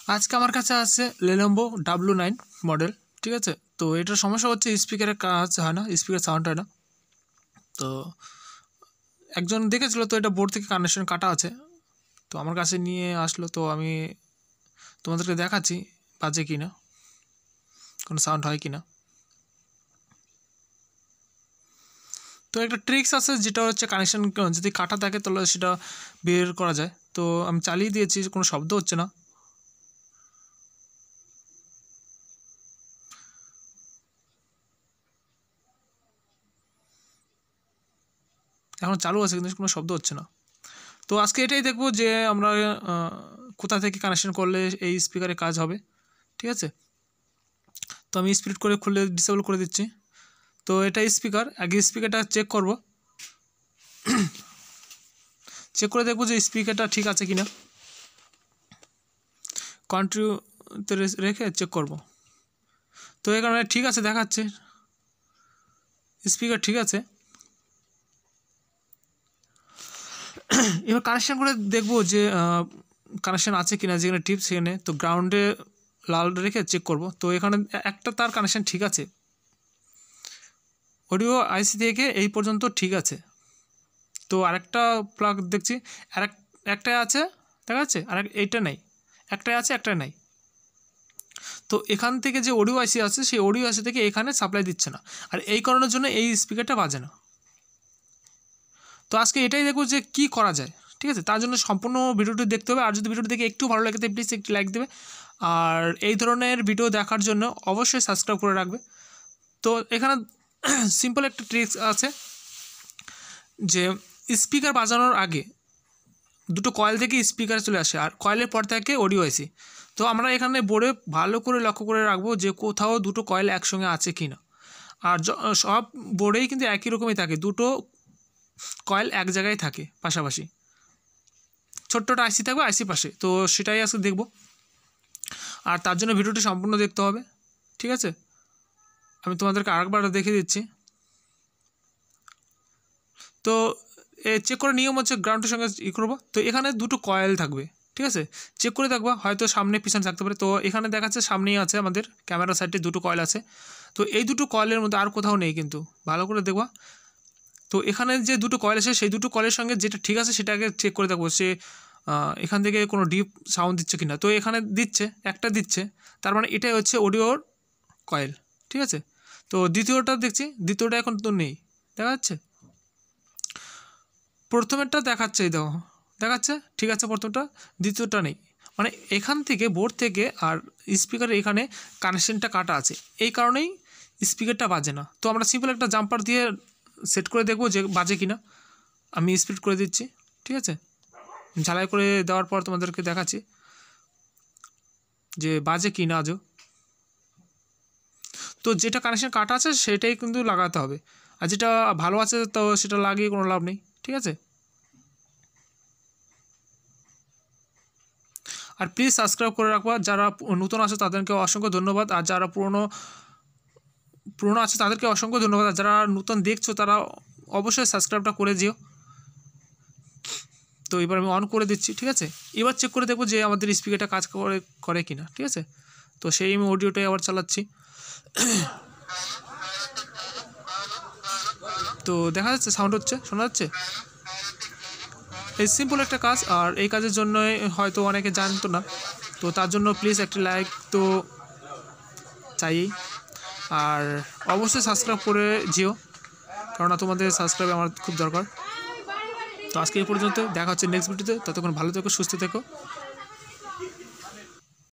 আজকে আমার কাছে আছে Lenovo W9 মডেল, ঠিক আছে। তো এটার সমস্যা হচ্ছে স্পিকারের কাজ হয় না, স্পিকার সাউন্ড হয় না। তো একজন দেখেছিল, তো এটা বোর্ড থেকে কানেকশন কাটা আছে, তো আমার কাছে নিয়ে আসলো। তো আমি তোমাদেরকে দেখাচ্ছি বাজে কি না, কোনো সাউন্ড হয় কি না। তো একটা ট্রিক্স আছে, যেটা হচ্ছে কানেকশন যদি কাটা থাকে তাহলে সেটা বের করা যায়। তো আমি চালিয়ে দিয়েছি, কোনো শব্দ হচ্ছে না। এখন চালু আছে কিন্তু কোনো শব্দ হচ্ছে না। তো আজকে এটাই দেখবো যে আমরা কোথা থেকে কানেকশন করলে এই স্পিকারে কাজ হবে, ঠিক আছে। তো আমি স্পিড করে খুলে ডিসেবল করে দিচ্ছি। তো এটা স্পিকার, আগে স্পিকারটা চেক করব, চেক করে দেখবো যে স্পিকারটা ঠিক আছে কিনা। কন্টিনিউতে রেখে চেক করব। তো এই কারণে ঠিক আছে দেখাচ্ছে, স্পিকার ঠিক আছে। এবার কানেকশন করে দেখবো যে কানেকশন আছে কিনা, যেখানে টিপ সেখানে। তো গ্রাউন্ডে লাল রেখে চেক করব। তো এখানে একটা তার কানেকশন ঠিক আছে, অডিও আইসি থেকে এই পর্যন্ত ঠিক আছে। তো আরেকটা প্লাগ দেখছি, একটাই আছে দেখা যাচ্ছে, আর এইটা নাই, একটাই আছে একটাই নাই। তো এখান থেকে যে অডিও আইসি আছে, সেই অডিও আইসি থেকে এখানে সাপ্লাই দিচ্ছে না, আর এই কারণের জন্য এই স্পিকারটা বাজে না। তো আজকে এটাই দেখবো যে কি করা যায়, ঠিক আছে। তার জন্য সম্পূর্ণ ভিডিওটি দেখতে হবে, আর যদি ভিডিওটি দেখে একটু ভালো লাগে প্লিজ একটি লাইক দেবে, আর এই ধরনের ভিডিও দেখার জন্য অবশ্যই সাবস্ক্রাইব করে রাখবে। তো এখানে সিম্পল একটা ট্রিক্স আছে, যে স্পিকার বাজানোর আগে দুটো কয়েল থেকে স্পিকার চলে আসে, আর কয়েলের পর থাকে অডিও আইসি। তো আমরা এখানে বোর্ডে ভালো করে লক্ষ্য করে রাখবো যে কোথাও দুটো কয়েল একসঙ্গে আছে কি না। আর সব বোর্ডেই কিন্তু একই রকমই থাকে, দুটো কয়েল এক জায়গায় থাকে পাশাপাশি, ছোট্টটা আইসি থাকবে আইসি পাশে। তো সেটাই আজকে দেখব, আর তার জন্য ভিডিওটি সম্পূর্ণ দেখতে হবে, ঠিক আছে। আমি তোমাদেরকে আরেকবার দেখিয়ে দিচ্ছি। তো চেক করে নিয়ম হচ্ছে গ্রাউন্ডের সঙ্গে করবো। তো এখানে দুটো কয়েল থাকবে, ঠিক আছে। চেক করে দেখবা, হয়তো সামনে পিছনে থাকতে পারে। তো এখানে দেখাচ্ছে সামনেই আছে, আমাদের ক্যামেরা সাইডে দুটো কয়েল আছে। তো এই দুটো কয়েলের মধ্যে আর কোথাও নেই, কিন্তু ভালো করে দেখবা। তো এখানে যে দুটো কয়েল আছে, সেই দুটো কয়েলের সঙ্গে যেটা ঠিক আছে সেটা আগে চেক করে দেখবো, সে এখান থেকে কোনো ডিপ সাউন্ড দিচ্ছে কিনা। তো এখানে দিচ্ছে, একটা দিচ্ছে, তার মানে এটাই হচ্ছে অডিওর কয়েল, ঠিক আছে। তো দ্বিতীয়টা দেখছি, দ্বিতীয়টা এখন তো নেই, দেখা যাচ্ছে। প্রথমেরটা দেখাচ্ছে, এই দেখো দেখাচ্ছে ঠিক আছে প্রথমটা, দ্বিতীয়টা নেই। মানে এখান থেকে বোর্ড থেকে আর স্পিকারের এখানে কানেকশনটা কাটা আছে, এই কারণেই স্পিকারটা বাজে না। তো আমরা সিম্পল একটা জাম্পার দিয়ে সেট করে দেখবো যে বাজে কিনা। আমি স্পিড করে দিচ্ছি, ঠিক আছে। ঝালাই করে দেওয়ার পর তোমাদেরকে দেখাচ্ছি যে বাজে কি না আজও। তো যেটা কানেকশন কাটা আছে সেটাই কিন্তু লাগাতে হবে, আর যেটা ভালো আছে তো সেটা লাগিয়ে কোনো লাভ নেই, ঠিক আছে। আর প্লিজ সাবস্ক্রাইব করে রাখবা, যারা নতুন আছে তাদেরকে অসংখ্য ধন্যবাদ, আর যারা পুরনো আছে তাদেরকে অসংখ্য ধন্যবাদ, আর যারা নতুন দেখছো তারা অবশ্যই সাবস্ক্রাইবটা করে দিও। তো এবার আমি অন করে দিচ্ছি, ঠিক আছে। এবার চেক করে দেখবো যে আমাদের স্পিকারটা কাজ করে কিনা, ঠিক আছে। তো সেই আমি অডিওটাই আবার চালাচ্ছি। তো দেখা যাচ্ছে সাউন্ড হচ্ছে, শোনা যাচ্ছে। এই সিম্পল একটা কাজ, আর এই কাজের জন্য হয়তো অনেকে জানতো না, তো তার জন্য প্লিজ একটা লাইক তো চাই, আর অবশ্যই সাবস্ক্রাইব করে যেও, কারণ তোমাদের সাবস্ক্রাইব আমার খুব দরকার। তো আজকে এই পর্যন্ত, দেখা হচ্ছে নেক্সট ভিডিওতে। ততক্ষণ ভালো থেকো, সুস্থ থেকো।